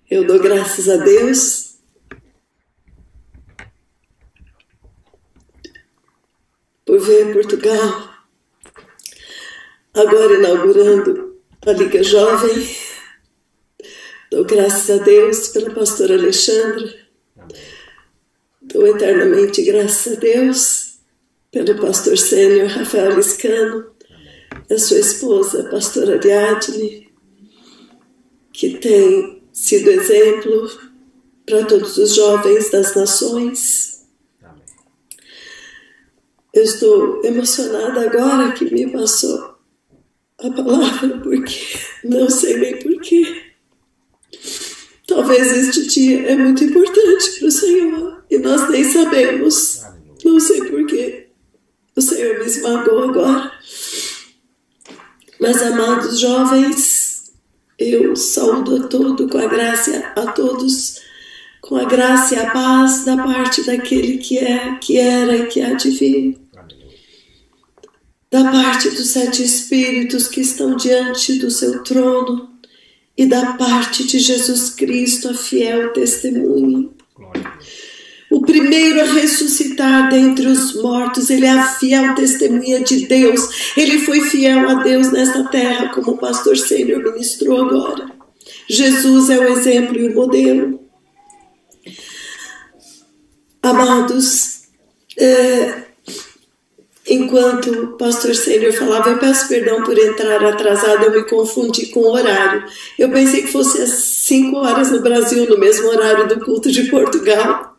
Eu dou graças a Deus por ver Portugal agora inaugurando a Liga Jovem. Dou graças a Deus pela pastora Alexandra. Dou eternamente graças a Deus pelo pastor sênior Rafael Liscano, a sua esposa, a pastora Ariadne, que tem sido exemplo para todos os jovens das nações. Eu estou emocionada agora que me passou a palavra, porque não sei nem porquê. Talvez este dia é muito importante para o Senhor e nós nem sabemos. Não sei porquê. O Senhor me esmagou agora. Mas, amados jovens, eu saúdo a todos com a graça, a todos com a graça e a paz da parte daquele que é, que era e que há de vir. Da parte dos 7 Espíritos que estão diante do seu trono e da parte de Jesus Cristo, a fiel testemunha. O primeiro a ressuscitar dentre os mortos, ele é a fiel testemunha de Deus. Ele foi fiel a Deus nesta terra, como o pastor sênior ministrou agora. Jesus é o exemplo e o modelo. Amados, enquanto o pastor sênior falava, eu peço perdão por entrar atrasada, eu me confundi com o horário. Eu pensei que fosse às 5 horas no Brasil, no mesmo horário do culto de Portugal.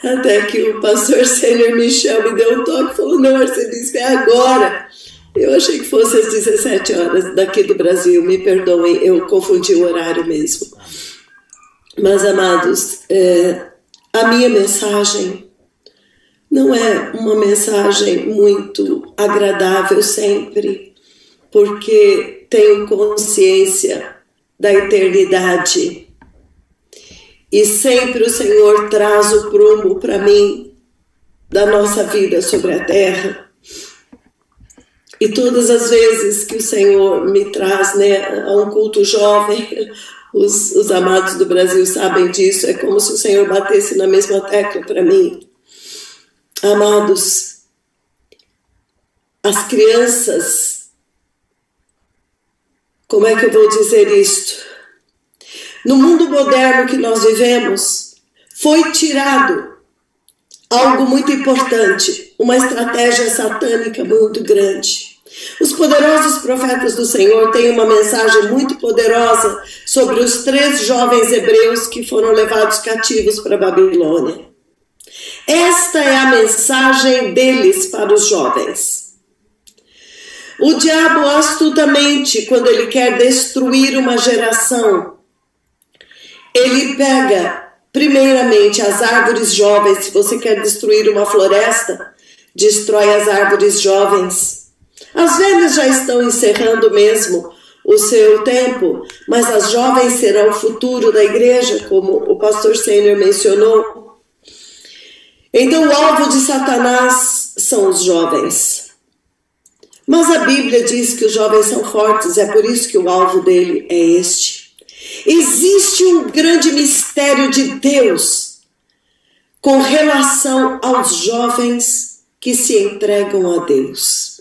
Até que o pastor sênior Michel me deu um toque e falou, não, arcebispo, é agora. Eu achei que fosse às 17 horas daqui do Brasil, me perdoem, eu confundi o horário mesmo. Mas, amados, a minha mensagem não é uma mensagem muito agradável sempre, porque tenho consciência da eternidade. E sempre o Senhor traz o prumo para mim da nossa vida sobre a terra. E todas as vezes que o Senhor me traz, né, a um culto jovem, os amados do Brasil sabem disso, é como se o Senhor batesse na mesma tecla para mim. Amados, as crianças, como é que eu vou dizer isto? No mundo moderno que nós vivemos, foi tirado algo muito importante, uma estratégia satânica muito grande. Os poderosos profetas do Senhor têm uma mensagem muito poderosa sobre os 3 jovens hebreus que foram levados cativos para a Babilônia. Esta é a mensagem deles para os jovens. O diabo astutamente, quando ele quer destruir uma geração, ele pega, primeiramente, as árvores jovens. Se você quer destruir uma floresta, destrói as árvores jovens. As velhas já estão encerrando mesmo o seu tempo, mas as jovens serão o futuro da igreja, como o pastor sênior mencionou. Então, o alvo de Satanás são os jovens. Mas a Bíblia diz que os jovens são fortes, é por isso que o alvo dele é este. Existe um grande mistério de Deus com relação aos jovens que se entregam a Deus.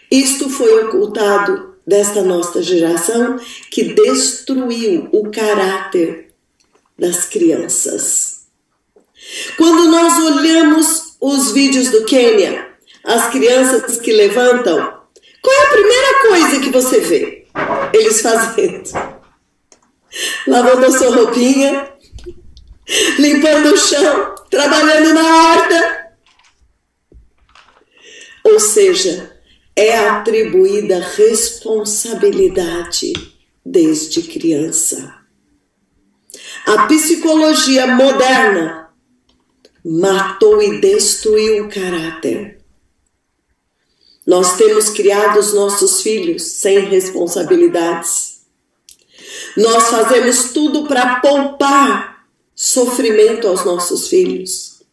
Isto foi ocultado desta nossa geração que destruiu o caráter das crianças. Quando nós olhamos os vídeos do Quênia, as crianças que levantam, qual é a primeira coisa que você vê eles fazendo? Lavando a sua roupinha, limpando o chão, trabalhando na horta. Ou seja, é atribuída responsabilidade desde criança. A psicologia moderna matou e destruiu o caráter. Nós temos criado os nossos filhos sem responsabilidades. Nós fazemos tudo para poupar sofrimento aos nossos filhos.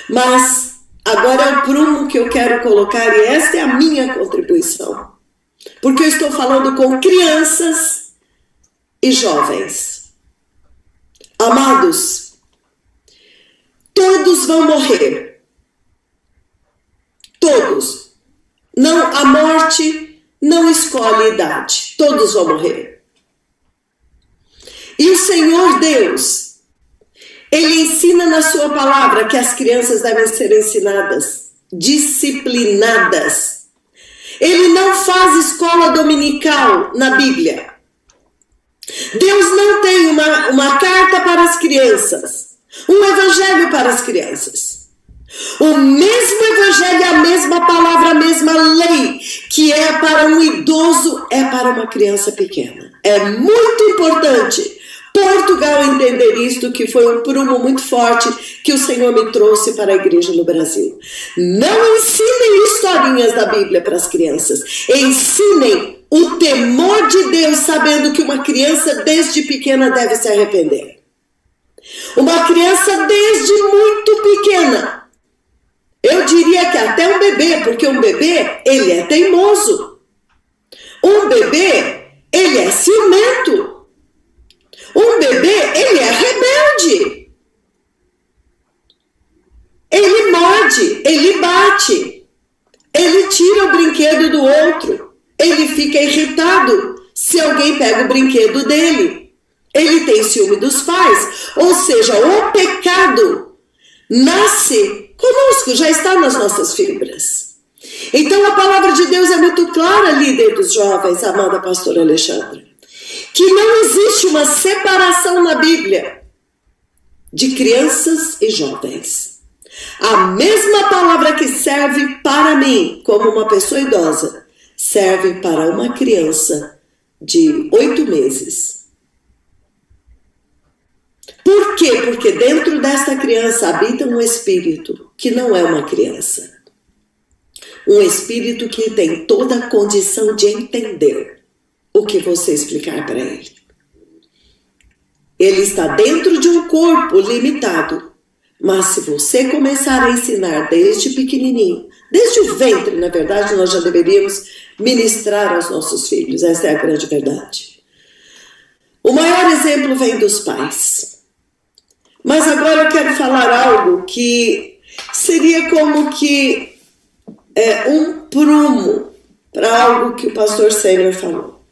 Mas agora é o prumo que eu quero colocar, e esta é a minha contribuição. Porque eu estou falando com crianças e jovens. Amados, todos vão morrer. Todos. Não, a morte não escolhe idade. Todos vão morrer. E o Senhor Deus, Ele ensina na sua palavra que as crianças devem ser ensinadas, disciplinadas. Ele não faz escola dominical na Bíblia. Deus não tem uma carta para as crianças, um evangelho para as crianças. O mesmo evangelho, a mesma palavra, a mesma lei que é para um idoso é para uma criança pequena. É muito importante Portugal entender isto, que foi um prumo muito forte que o Senhor me trouxe para a igreja no Brasil. Não ensinem historinhas da Bíblia para as crianças. Ensinem o temor de Deus, sabendo que uma criança desde pequena deve se arrepender. Uma criança desde muito pequena. Eu diria que até um bebê, porque um bebê, ele é teimoso. Um bebê, ele é ciumento. Um bebê, ele é rebelde. Ele morde, ele bate. Ele tira o brinquedo do outro. Ele fica irritado se alguém pega o brinquedo dele. Ele tem ciúme dos pais. Ou seja, o pecado nasce conosco, já está nas nossas fibras. Então a palavra de Deus é muito clara, líder dos jovens, amada pastora Alexandra, que não existe uma separação na Bíblia de crianças e jovens. A mesma palavra que serve para mim como uma pessoa idosa, serve para uma criança de 8 meses. Por quê? Porque dentro desta criança habita um espírito que não é uma criança. Um espírito que tem toda a condição de entender o que você explicar para ele. Ele está dentro de um corpo limitado, mas se você começar a ensinar desde pequenininho, desde o ventre, na verdade, nós já deveríamos ministrar aos nossos filhos, essa é a grande verdade. O maior exemplo vem dos pais. Mas agora eu quero falar algo que seria como que um prumo para algo que o pastor Sênior falou.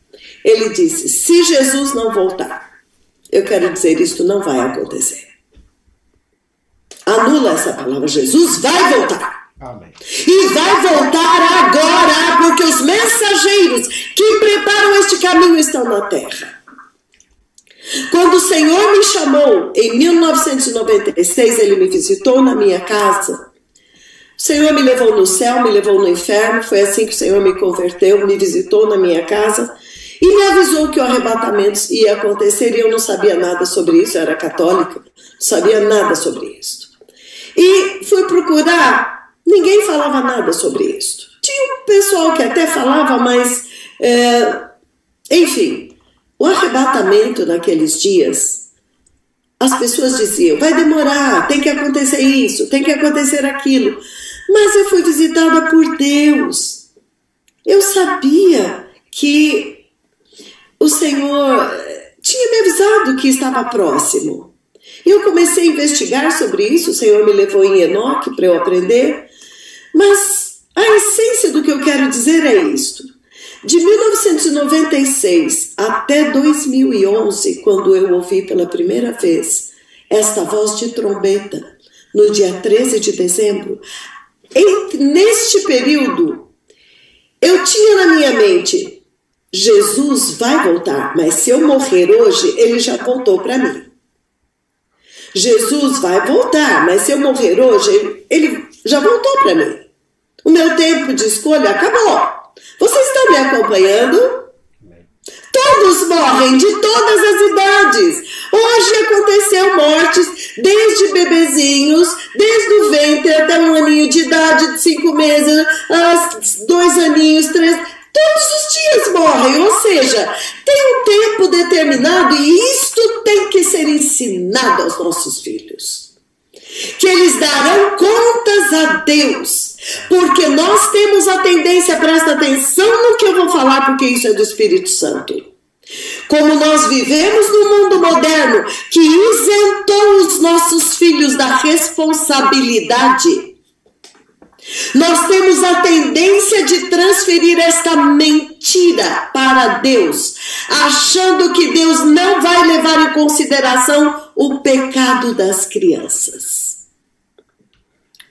Ele disse, se Jesus não voltar, eu quero dizer, isto não vai acontecer. Anula essa palavra, Jesus vai voltar. Amém. E vai voltar agora, porque os mensageiros que preparam este caminho estão na terra. Quando o Senhor me chamou, em 1996, Ele me visitou na minha casa. O Senhor me levou no céu, me levou no inferno, foi assim que o Senhor me converteu, me visitou na minha casa e me avisou que o arrebatamento ia acontecer e eu não sabia nada sobre isso, eu era católica, não sabia nada sobre isso. E fui procurar, ninguém falava nada sobre isso. Tinha um pessoal que até falava, mas, enfim, o arrebatamento naqueles dias, as pessoas diziam, vai demorar, tem que acontecer isso, tem que acontecer aquilo. Mas eu fui visitada por Deus. Eu sabia que o Senhor tinha me avisado que estava próximo. Eu comecei a investigar sobre isso, o Senhor me levou em Enoque para eu aprender. Mas a essência do que eu quero dizer é isto. De 1996 até 2011, quando eu ouvi pela primeira vez esta voz de trombeta, no dia 13 de dezembro, neste período, eu tinha na minha mente, Jesus vai voltar, mas se eu morrer hoje, Ele já voltou para mim. Jesus vai voltar, mas se eu morrer hoje, Ele já voltou para mim. O meu tempo de escolha acabou. Vocês estão me acompanhando? Todos morrem de todas as idades. Hoje aconteceu mortes desde bebezinhos, desde o ventre até 1 aninho de idade, de 5 meses, 2 aninhos, 3. Todos os dias morrem, ou seja, tem um tempo determinado e isto tem que ser ensinado aos nossos filhos. Que eles darão contas a Deus, porque nós temos a tendência, presta atenção no que eu vou falar, porque isso é do Espírito Santo. Como nós vivemos num mundo moderno, que isentou os nossos filhos da responsabilidade, nós temos a tendência de transferir esta mentira para Deus, achando que Deus não vai levar em consideração o pecado das crianças.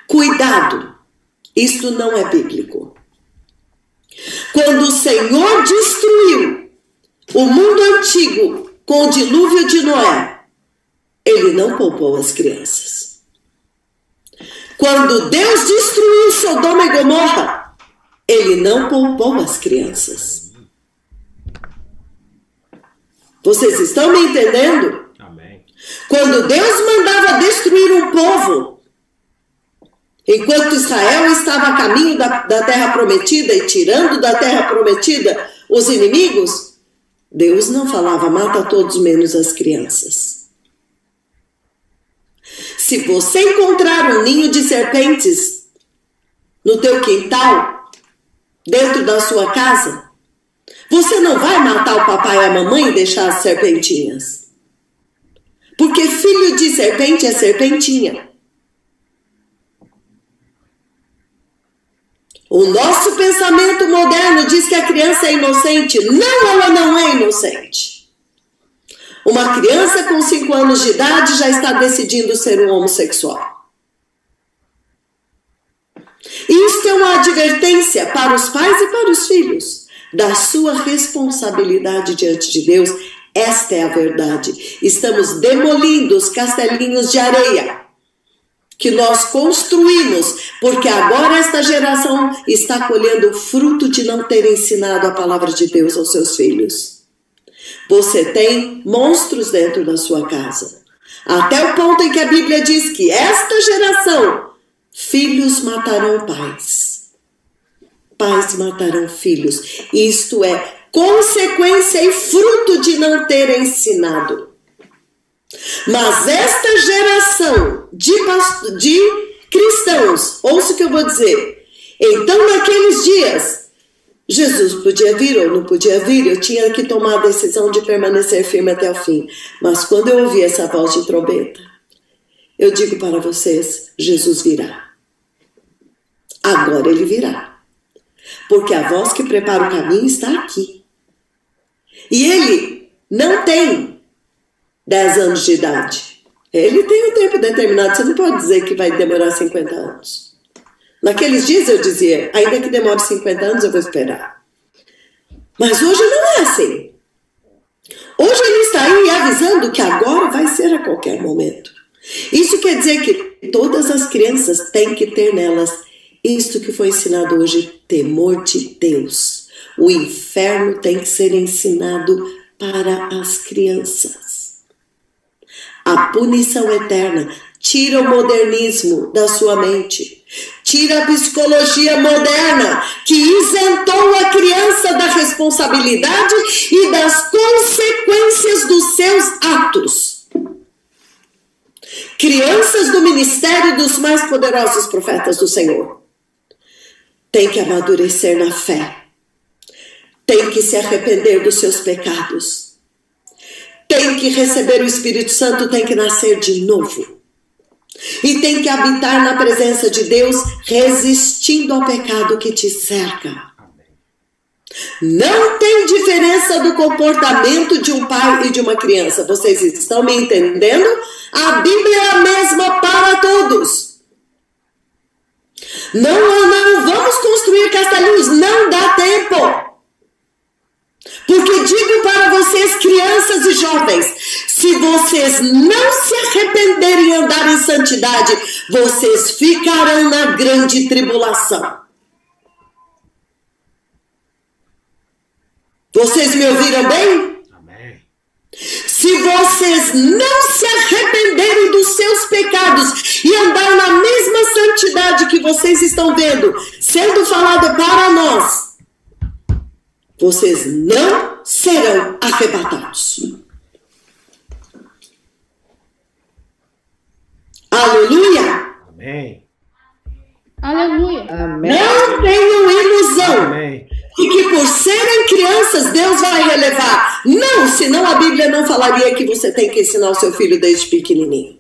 Cuidado, isto não é bíblico. Quando o Senhor destruiu o mundo antigo com o dilúvio de Noé, Ele não poupou as crianças. Quando Deus destruiu Sodoma e Gomorra, Ele não poupou as crianças. Vocês estão me entendendo? Amém. Quando Deus mandava destruir um povo, enquanto Israel estava a caminho da terra prometida e tirando da terra prometida os inimigos, Deus não falava, mata todos menos as crianças. Se você encontrar um ninho de serpentes no teu quintal, dentro da sua casa, você não vai matar o papai e a mamãe e deixar as serpentinhas. Porque filho de serpente é serpentinha. O nosso pensamento moderno diz que a criança é inocente. Não, ela não é inocente. Uma criança com 5 anos de idade já está decidindo ser um homossexual. Isto é uma advertência para os pais e para os filhos da sua responsabilidade diante de Deus. Esta é a verdade. Estamos demolindo os castelinhos de areia que nós construímos, porque agora esta geração está colhendo o fruto de não ter ensinado a palavra de Deus aos seus filhos. Você tem monstros dentro da sua casa. Até o ponto em que a Bíblia diz que esta geração, filhos matarão pais. Pais matarão filhos. Isto é consequência e fruto de não ter ensinado. Mas esta geração de cristãos, ouça o que eu vou dizer. Então, naqueles dias, Jesus podia vir ou não podia vir, eu tinha que tomar a decisão de permanecer firme até o fim. Mas quando eu ouvi essa voz de trombeta, eu digo para vocês, Jesus virá. Agora Ele virá. Porque a voz que prepara o caminho está aqui. E Ele não tem 10 anos de idade. Ele tem um tempo determinado, você não pode dizer que vai demorar 50 anos. Naqueles dias eu dizia, ainda que demore 50 anos, eu vou esperar. Mas hoje não é assim. Hoje Ele está aí avisando que agora vai ser a qualquer momento. Isso quer dizer que todas as crianças têm que ter nelas isto que foi ensinado hoje, temor de Deus. O inferno tem que ser ensinado para as crianças. A punição eterna. Tira o modernismo da sua mente. Tira a psicologia moderna que isentou a criança da responsabilidade e das consequências dos seus atos. Crianças do ministério dos mais poderosos profetas do Senhor têm que amadurecer na fé. Tem que se arrepender dos seus pecados. Tem que receber o Espírito Santo, tem que nascer de novo. E tem que habitar na presença de Deus, resistindo ao pecado que te cerca. Não tem diferença do comportamento de um pai e de uma criança. Vocês estão me entendendo? A Bíblia é a mesma para todos. Não vamos construir castelinhos, não dá tempo. Porque digo para vocês, crianças e jovens, se vocês não se arrependerem e andar em santidade, vocês ficarão na grande tribulação. Vocês me ouviram bem? Amém. Se vocês não se arrependerem dos seus pecados e andar na mesma santidade que vocês estão vendo, sendo falado para nós, vocês não serão arrebatados. Aleluia! Amém. Aleluia. Amém. Não tenham ilusão. Amém. E que por serem crianças, Deus vai relevar. Não, senão a Bíblia não falaria que você tem que ensinar o seu filho desde pequenininho.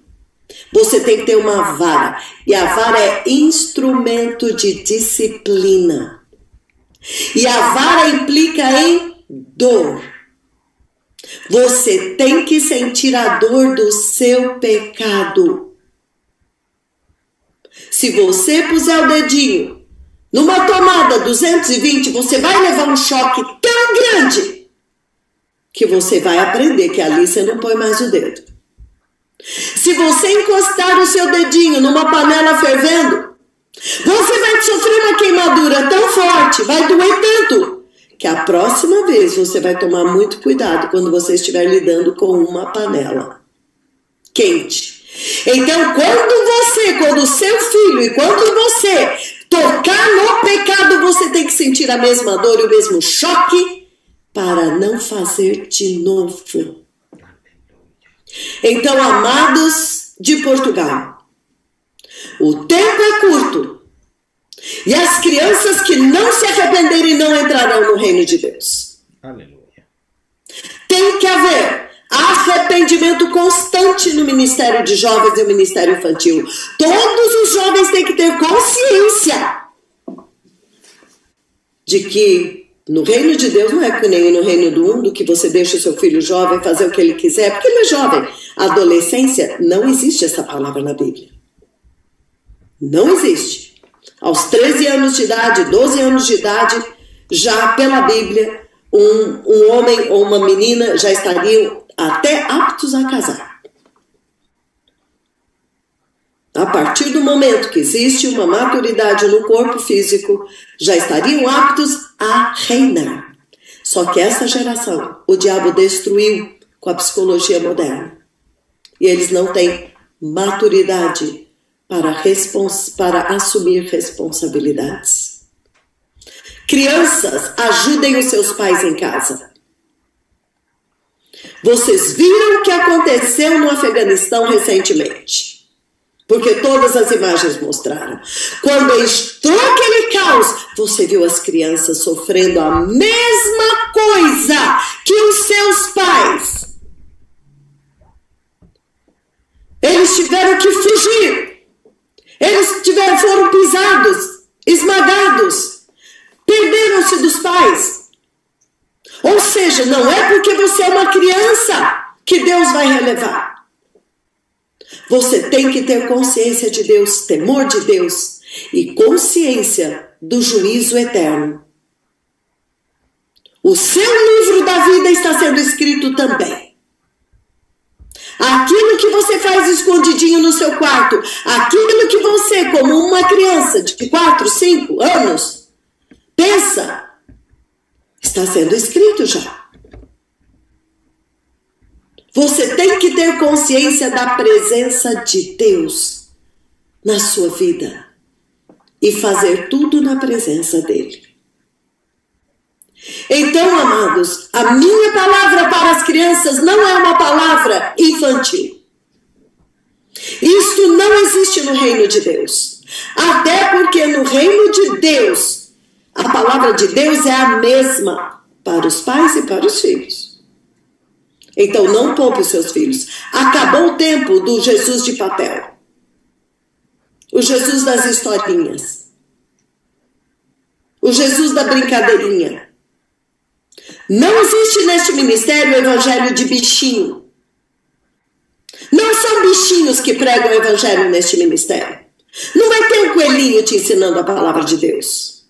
Você tem que ter uma vara. E a vara é instrumento de disciplina. E a vara implica em dor. Você tem que sentir a dor do seu pecado. Se você puser o dedinho numa tomada 220, você vai levar um choque tão grande que você vai aprender que ali você não põe mais o dedo. Se você encostar o seu dedinho numa panela fervendo, você vai sofrer uma queimadura tão forte, vai doer tanto, que a próxima vez você vai tomar muito cuidado quando você estiver lidando com uma panela quente. Então, quando o seu filho e quando você tocar no pecado, você tem que sentir a mesma dor e o mesmo choque para não fazer de novo. Então, amados de Portugal, o tempo é curto e as crianças que não se arrependerem não entrarão no reino de Deus. Aleluia. Tem que haver arrependimento constante no ministério de jovens e no ministério infantil. Todos os jovens têm que ter consciência de que no reino de Deus não é que nem no reino do mundo, que você deixa o seu filho jovem fazer o que ele quiser, porque ele é jovem. Adolescência, não existe essa palavra na Bíblia. Não existe. Aos 13 anos de idade, 12 anos de idade, já pela Bíblia, um homem ou uma menina já estariam até aptos a casar. A partir do momento que existe uma maturidade no corpo físico, já estariam aptos a reinar. Só que essa geração, o diabo destruiu com a psicologia moderna. E eles não têm maturidade para assumir responsabilidades. Crianças, ajudem os seus pais em casa. Vocês viram o que aconteceu no Afeganistão recentemente? Porque todas as imagens mostraram. Quando entrou aquele caos, você viu as crianças sofrendo a mesma coisa que os seus pais. Eles tiveram que fugir. Eles foram pisados, esmagados. Perderam-se dos pais. Ou seja, não é porque você é uma criança que Deus vai relevar. Você tem que ter consciência de Deus, temor de Deus e consciência do juízo eterno. O seu livro da vida está sendo escrito também. Aquilo que você faz escondidinho no seu quarto, aquilo que você, como uma criança de 4, 5 anos, pensa, está sendo escrito já. Você tem que ter consciência da presença de Deus na sua vida e fazer tudo na presença dele. Então, amados, a minha palavra para as crianças não é uma palavra infantil. Isto não existe no reino de Deus. Até porque no reino de Deus, a palavra de Deus é a mesma para os pais e para os filhos. Então não poupe os seus filhos. Acabou o tempo do Jesus de papel. O Jesus das historinhas. O Jesus da brincadeirinha. Não existe neste ministério o evangelho de bichinho. Não são bichinhos que pregam o evangelho neste ministério. Não vai ter um coelhinho te ensinando a palavra de Deus.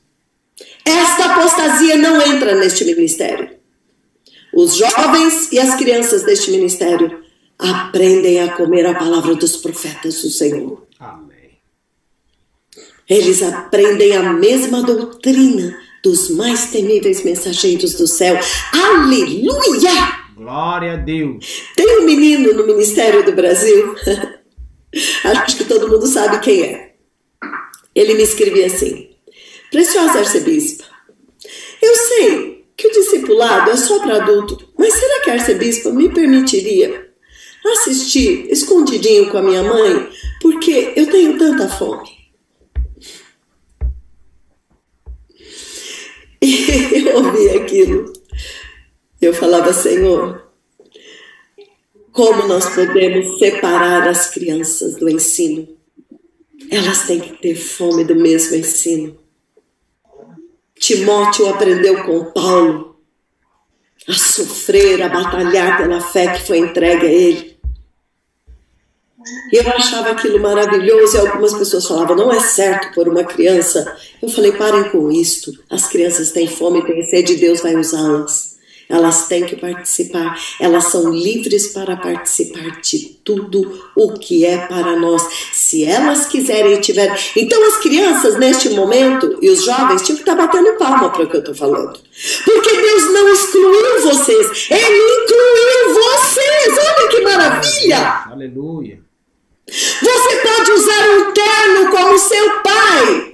Esta apostasia não entra neste ministério. Os jovens e as crianças deste ministério aprendem a comer a palavra dos profetas do Senhor. Amém. Eles aprendem a mesma doutrina dos mais temíveis mensageiros do céu. Aleluia! Glória a Deus. Tem um menino no Ministério do Brasil, acho que todo mundo sabe quem é. Ele me escrevia assim: Preciosa arcebispa, eu sei que o discipulado é só para adulto, mas será que a arcebispa me permitiria assistir escondidinho com a minha mãe, porque eu tenho tanta fome? E eu ouvi aquilo. Eu falava, Senhor, como nós podemos separar as crianças do ensino? Elas têm que ter fome do mesmo ensino. Timóteo aprendeu com Paulo a sofrer, a batalhar pela fé que foi entregue a ele. E eu achava aquilo maravilhoso e algumas pessoas falavam, não é certo por uma criança. Eu falei, parem com isto. As crianças têm fome, têm sede, Deus vai usá-las. Elas têm que participar. Elas são livres para participar de tudo o que é para nós. Se elas quiserem e tiverem... Então as crianças neste momento e os jovens tinham que estar batendo palma para o que eu estou falando. Porque Deus não excluiu vocês. Ele incluiu vocês. Olha que maravilha. Aleluia. Você pode usar um terno como seu pai.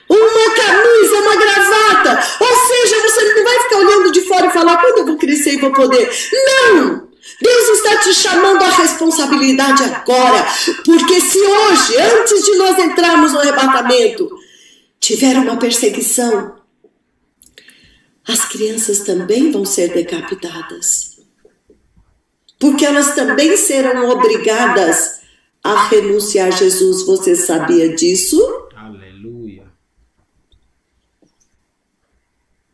Uma camisa, uma gravata. Ou seja, você não vai ficar olhando de fora e falar, quando eu vou crescer e vou poder. Não! Deus está te chamando à responsabilidade agora. Porque se hoje, antes de nós entrarmos no arrebatamento, tiver uma perseguição, as crianças também vão ser decapitadas. Porque elas também serão obrigadas a renunciar a Jesus. Você sabia disso? Aleluia.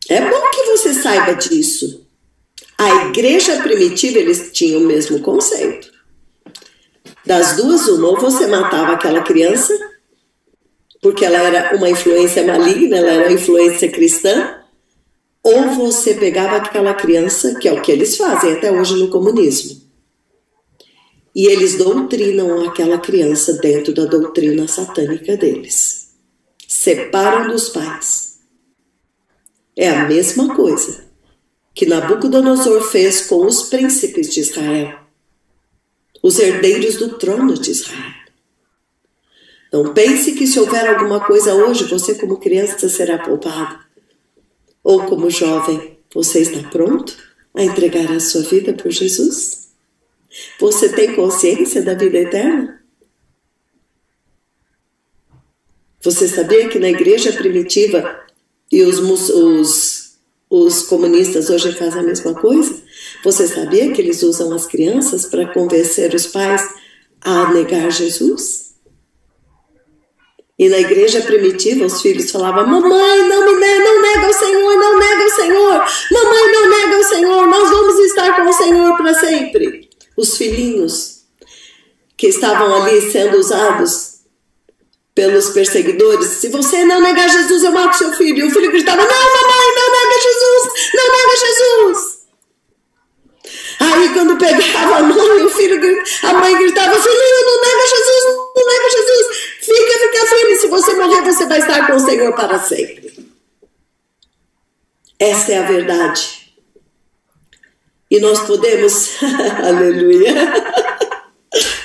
É bom que você saiba disso. A igreja primitiva, eles tinham o mesmo conceito. Das duas, uma, ou você matava aquela criança, porque ela era uma influência maligna, ela era uma influência cristã, ou você pegava aquela criança, que é o que eles fazem até hoje no comunismo, e eles doutrinam aquela criança dentro da doutrina satânica deles. Separam dos pais. É a mesma coisa que Nabucodonosor fez com os príncipes de Israel, os herdeiros do trono de Israel. Não pense que se houver alguma coisa hoje, você como criança será poupado. Ou como jovem, você está pronto a entregar a sua vida por Jesus? Você tem consciência da vida eterna? Você sabia que na igreja primitiva, e os comunistas hoje fazem a mesma coisa? Você sabia que eles usam as crianças para convencer os pais a negar Jesus? E na igreja primitiva, os filhos falavam, mamãe, não nega o Senhor, não nega o Senhor. Mamãe, não nega o Senhor, nós vamos estar com o Senhor para sempre. Os filhinhos que estavam ali sendo usados pelos perseguidores, se você não negar Jesus, eu mato seu filho. E o filho gritava, não, mamãe, não nega Jesus, não nega Jesus. Aí quando pegava a mãe, a mãe gritava, filhinho, não nega Jesus, não nega Jesus. Fica firme, se você morrer, você vai estar com o Senhor para sempre. Essa é a verdade. E nós podemos, aleluia,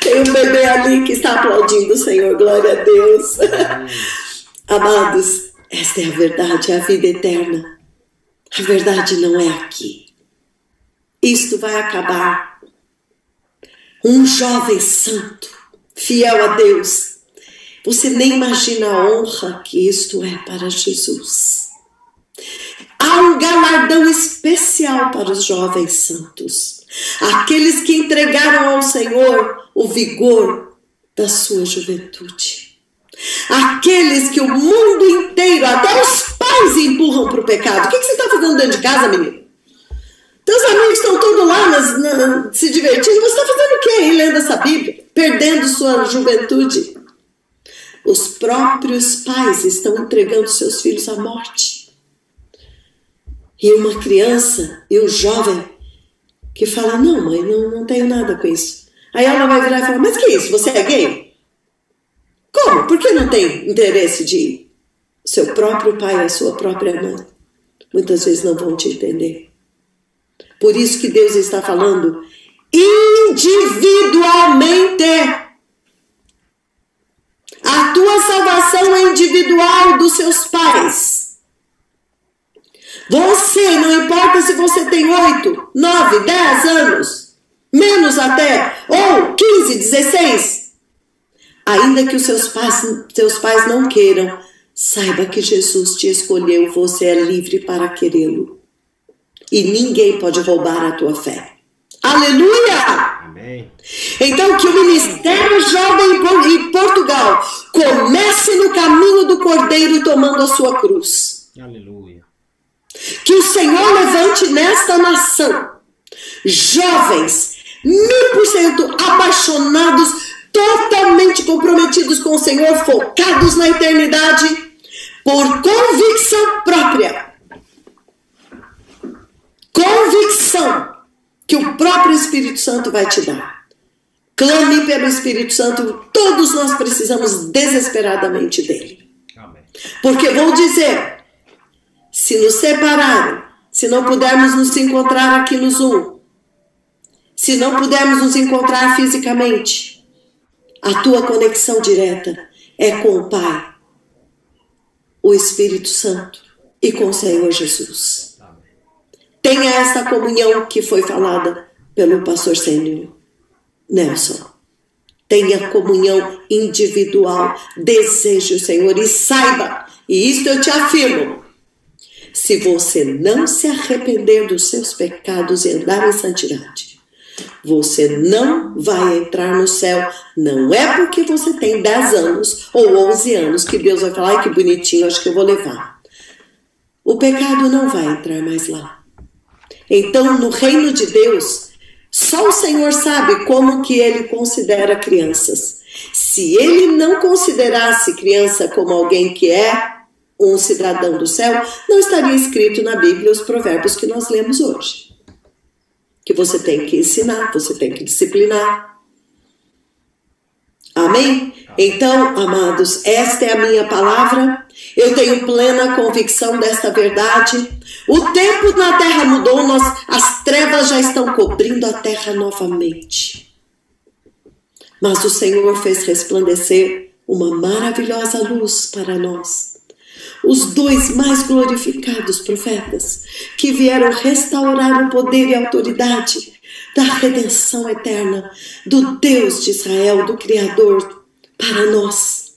tem um bebê ali que está aplaudindo o Senhor, glória a Deus. Amados, esta é a verdade, é a vida eterna. A verdade não é aqui. Isto vai acabar. Um jovem santo, fiel a Deus. Você nem imagina a honra que isto é para Jesus. Há um galardão especial para os jovens santos. Aqueles que entregaram ao Senhor o vigor da sua juventude. Aqueles que o mundo inteiro, até os pais, empurram para o pecado. O que você está fazendo dentro de casa, menino? Teus amigos estão todos lá se divertindo. Você está fazendo o quê aí, lendo essa Bíblia? Perdendo sua juventude. Os próprios pais estão entregando seus filhos à morte. E uma criança e um jovem que fala, não mãe, não tenho nada com isso. Aí ela vai virar e falar, mas que isso, você é gay? Como? Por que não tem interesse de seu próprio pai e a sua própria mãe? Muitas vezes não vão te entender. Por isso que Deus está falando individualmente. A tua salvação é individual dos seus pais. Você, não importa se você tem 8, 9, 10 anos, menos até, ou 15, 16, ainda que os seus pais não queiram, Saiba que Jesus te escolheu, você é livre para querê-lo. E ninguém pode roubar a tua fé. Aleluia! Amém. Então que o Ministério Jovem em Portugal comece no caminho do Cordeiro tomando a sua cruz. Aleluia. Que o Senhor levante nesta nação jovens 1000% apaixonados, totalmente comprometidos com o Senhor, focados na eternidade, por convicção própria. Convicção que o próprio Espírito Santo vai te dar. Clame pelo Espírito Santo, todos nós precisamos desesperadamente dele. Amém. Porque vou dizer, se nos separarem, se não pudermos nos encontrar aqui no Zoom, se não pudermos nos encontrar fisicamente, a tua conexão direta é com o Pai, o Espírito Santo e com o Senhor Jesus. Tenha esta comunhão que foi falada pelo pastor Sênio Nelson. Tenha comunhão individual, deseje o Senhor e saiba, e isto eu te afirmo, se você não se arrepender dos seus pecados e andar em santidade, você não vai entrar no céu. Não é porque você tem 10 anos ou 11 anos que Deus vai falar, ai que bonitinho, acho que eu vou levar. O pecado não vai entrar mais lá. Então, no reino de Deus, só o Senhor sabe como que Ele considera crianças. Se Ele não considerasse criança como alguém que é um cidadão do céu, não estaria escrito na Bíblia os provérbios que nós lemos hoje. Que você tem que ensinar, você tem que disciplinar. Amém? Então, amados, esta é a minha palavra. Eu tenho plena convicção desta verdade. O tempo na terra mudou, as trevas já estão cobrindo a terra novamente. Mas o Senhor fez resplandecer uma maravilhosa luz para nós. Os 2 mais glorificados profetas que vieram restaurar o poder e a autoridade da redenção eterna do Deus de Israel, do Criador, para nós.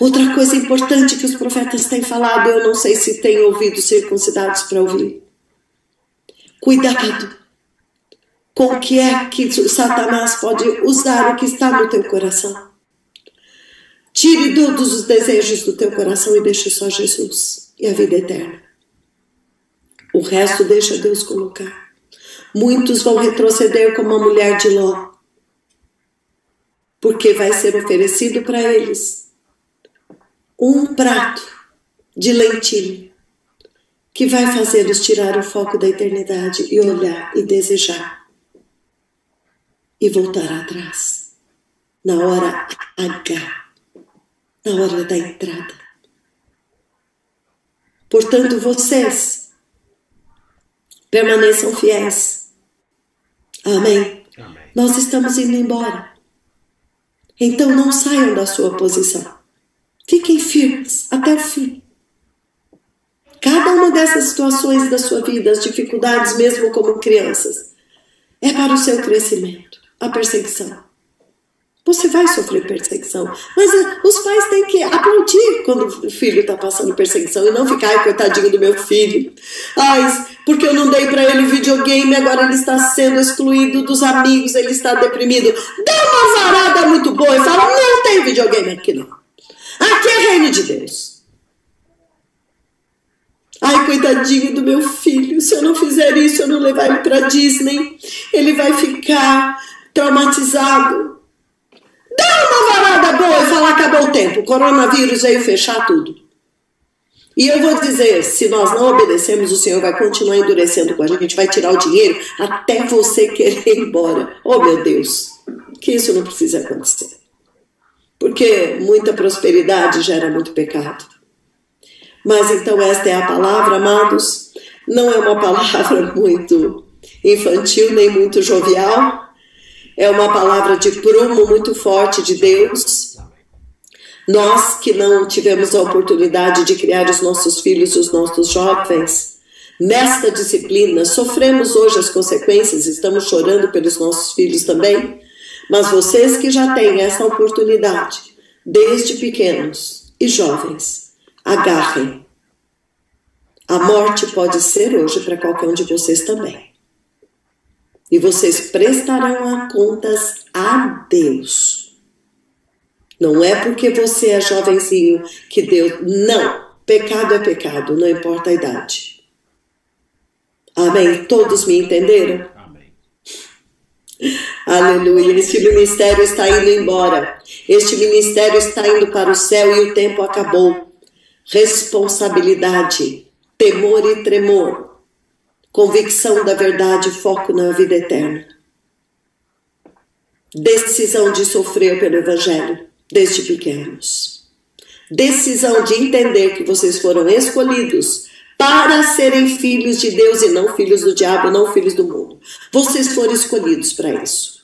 Outra coisa importante que os profetas têm falado, eu não sei se têm ouvidos circuncidados para ouvir. Cuidado com o que é que Satanás pode usar o que está no teu coração. Tire todos os desejos do teu coração e deixe só Jesus e a vida eterna. O resto deixa Deus colocar. Muitos vão retroceder como a mulher de Ló, porque vai ser oferecido para eles um prato de lentilha que vai fazê-los tirar o foco da eternidade e olhar e desejar e voltar atrás na hora H, na hora da entrada. Portanto, vocês permaneçam fiéis. Amém? Amém. Nós estamos indo embora. Então não saiam da sua posição. Fiquem firmes até o fim. Cada uma dessas situações da sua vida, as dificuldades, mesmo como crianças, é para o seu crescimento. A perseguição. Você vai sofrer perseguição. Mas os pais têm que aplaudir quando o filho está passando perseguição e não ficar, ai, coitadinho do meu filho. Ai, porque eu não dei para ele videogame, agora ele está sendo excluído dos amigos, ele está deprimido. Dá uma varada muito boa e fala, não tem videogame aqui não. Aqui é reino de Deus. Ai, coitadinho do meu filho, se eu não fizer isso, eu não levar ele para Disney, ele vai ficar traumatizado. Dá uma varada boa e falar, acabou o tempo, o coronavírus veio fechar tudo. E eu vou dizer, se nós não obedecermos, o Senhor vai continuar endurecendo com a gente, vai tirar o dinheiro até você querer ir embora. Oh, meu Deus, que isso não precisa acontecer. Porque muita prosperidade gera muito pecado. Mas então esta é a palavra, amados. Não é uma palavra muito infantil, nem muito jovial. É uma palavra de prumo muito forte de Deus. Nós que não tivemos a oportunidade de criar os nossos filhos, os nossos jovens, nesta disciplina, sofremos hoje as consequências, estamos chorando pelos nossos filhos também, mas vocês que já têm essa oportunidade, desde pequenos, e jovens, agarrem. A morte pode ser hoje para qualquer um de vocês também. E vocês prestarão contas a Deus. Não é porque você é jovenzinho que Deus... Não, pecado é pecado, não importa a idade. Amém? Todos me entenderam? Amém. Aleluia. Este ministério está indo embora. Este ministério está indo para o céu e o tempo acabou. Responsabilidade, temor e tremor, convicção da verdade, foco na vida eterna. Decisão de sofrer pelo Evangelho desde pequenos. Decisão de entender que vocês foram escolhidos para serem filhos de Deus e não filhos do diabo, não filhos do mundo. Vocês foram escolhidos para isso.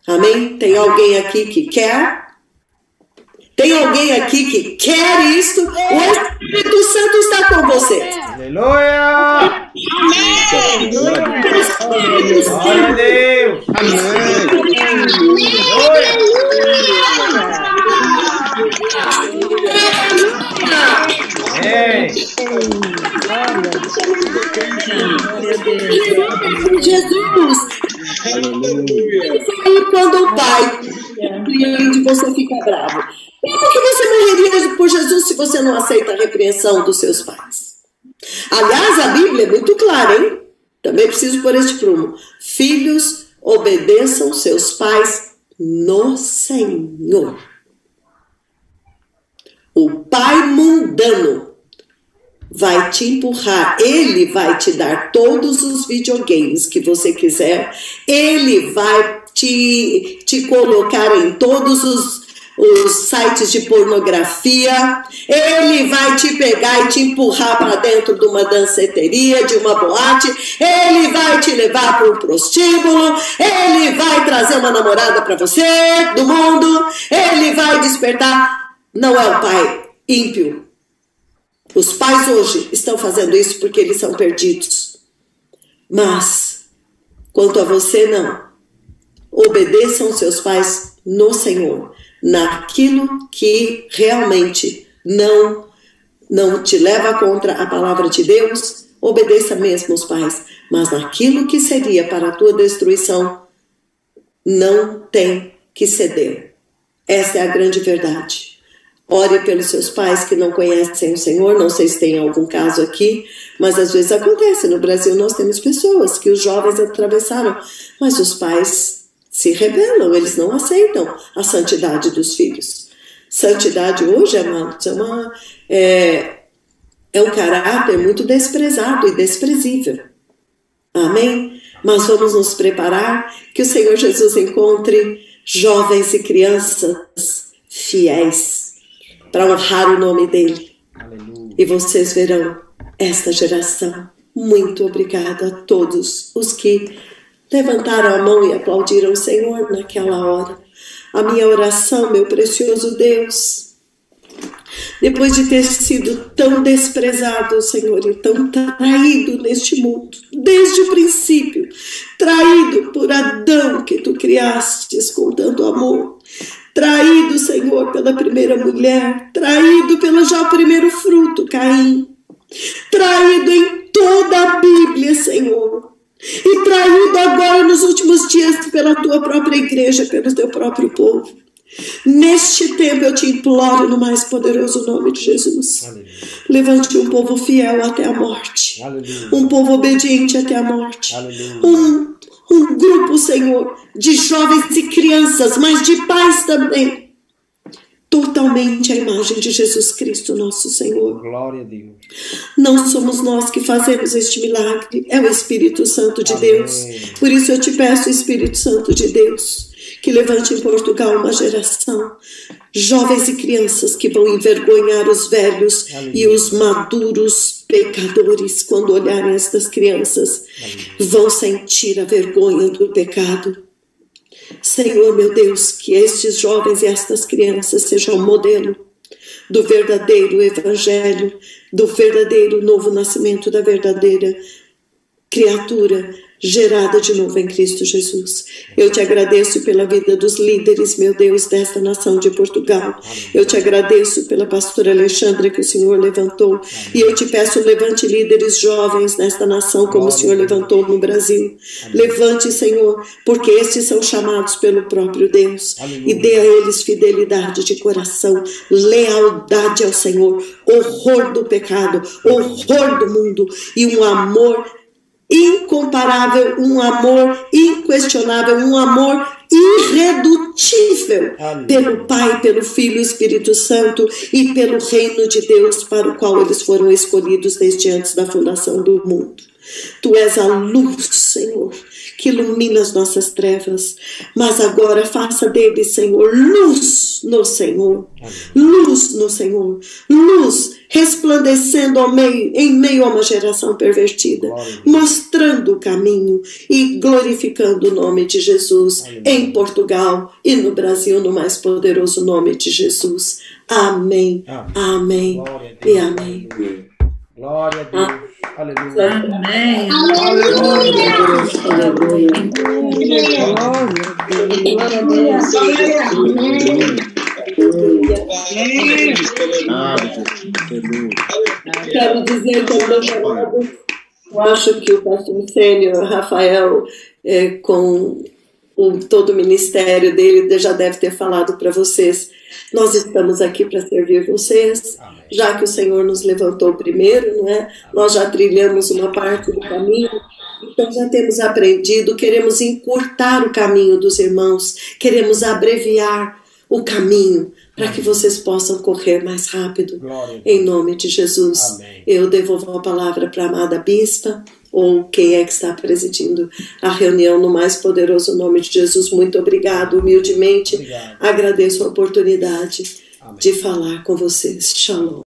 Amém? Tem alguém aqui que quer? Tem alguém aqui que quer isto? O Espírito Santo está com você. Aleluia! Amém! Glória a Deus! Jesus! E quando o Pai repreende, você fica bravo. Como que você morreria por Jesus se você não aceita a repreensão dos seus pais? Aliás, a Bíblia é muito clara, hein? Também preciso pôr este prumo. Filhos, obedeçam seus pais no Senhor. O pai mundano vai te empurrar, ele vai te dar todos os videogames que você quiser, ele vai te colocar em todos os sites de pornografia, ele vai te pegar e te empurrar para dentro de uma danceteria, de uma boate, ele vai te levar para um prostíbulo, ele vai trazer uma namorada para você do mundo, ele vai despertar. Não é o pai ímpio. Os pais hoje estão fazendo isso porque eles são perdidos. Mas, quanto a você, não. Obedeçam seus pais no Senhor, naquilo que realmente não te leva contra a palavra de Deus, obedeça mesmo os pais. Mas naquilo que seria para a tua destruição, não tem que ceder. Essa é a grande verdade. Ore pelos seus pais que não conhecem o Senhor. Não sei se tem algum caso aqui, mas às vezes acontece. No Brasil nós temos pessoas que os jovens atravessaram, mas os pais se rebelam, eles não aceitam a santidade dos filhos. Santidade hoje, amados, é um caráter muito desprezado e desprezível. Amém? Mas vamos nos preparar que o Senhor Jesus encontre jovens e crianças fiéis para honrar o nome dele. Aleluia. E vocês verão esta geração. Muito obrigada a todos os que levantaram a mão e aplaudiram o Senhor naquela hora. A minha oração, meu precioso Deus, depois de ter sido tão desprezado, Senhor, e tão traído neste mundo, desde o princípio, traído por Adão que tu criastes com tanto amor, traído, Senhor, pela primeira mulher, traído pelo já primeiro fruto, Caim, traído em toda a Bíblia, Senhor, e traído agora nos últimos dias pela tua própria igreja, pelo teu próprio povo. Neste tempo eu te imploro no mais poderoso nome de Jesus. Aleluia. Levante um povo fiel até a morte. Aleluia. Um povo obediente até a morte. Aleluia. Um grupo, Senhor, de jovens e crianças, mas de pais também, totalmente à imagem de Jesus Cristo, nosso Senhor. Glória a Deus. Não somos nós que fazemos este milagre, é o Espírito Santo de Amém. Deus. Por isso eu te peço, Espírito Santo de Deus, que levante em Portugal uma geração, jovens e crianças que vão envergonhar os velhos e os maduros pecadores. Quando olharem estas crianças, vão sentir a vergonha do pecado. Senhor, meu Deus, que estes jovens e estas crianças sejam um modelo do verdadeiro evangelho, do verdadeiro novo nascimento, da verdadeira criatura, gerada de novo em Cristo Jesus. Eu te agradeço pela vida dos líderes, meu Deus, desta nação de Portugal. Eu te agradeço pela pastora Alexandra que o Senhor levantou. E eu te peço, levante líderes jovens nesta nação como o Senhor levantou no Brasil. Levante, Senhor, porque estes são chamados pelo próprio Deus. E dê a eles fidelidade de coração, lealdade ao Senhor, horror do pecado, horror do mundo e um amor incomparável, um amor inquestionável, um amor irredutível pelo Pai, pelo Filho e Espírito Santo e pelo reino de Deus para o qual eles foram escolhidos desde antes da fundação do mundo. Tu és a luz, Senhor, que ilumina as nossas trevas, mas agora faça deles, Senhor, luz no Senhor, luz no Senhor, luz resplandecendo em meio a uma geração pervertida, mostrando o caminho e glorificando o nome de Jesus em Portugal e no Brasil, no mais poderoso nome de Jesus. Amém, amém e amém. Glória a Deus. Aleluia. Amém. Aleluia. Quero dizer também, eu acho que o pastor sênior Rafael, com todo o ministério dele, já deve ter falado para vocês. Nós estamos aqui para servir vocês, já que o Senhor nos levantou primeiro, não é? Nós já trilhamos uma parte do caminho, então já temos aprendido, queremos encurtar o caminho dos irmãos, queremos abreviar o caminho para que vocês possam correr mais rápido, em nome de Jesus. Amém. Eu devolvo a palavra para a amada bispa, ou quem é que está presidindo a reunião no mais poderoso nome de Jesus. Muito obrigado, humildemente. Agradeço a oportunidade de falar com vocês. Shalom.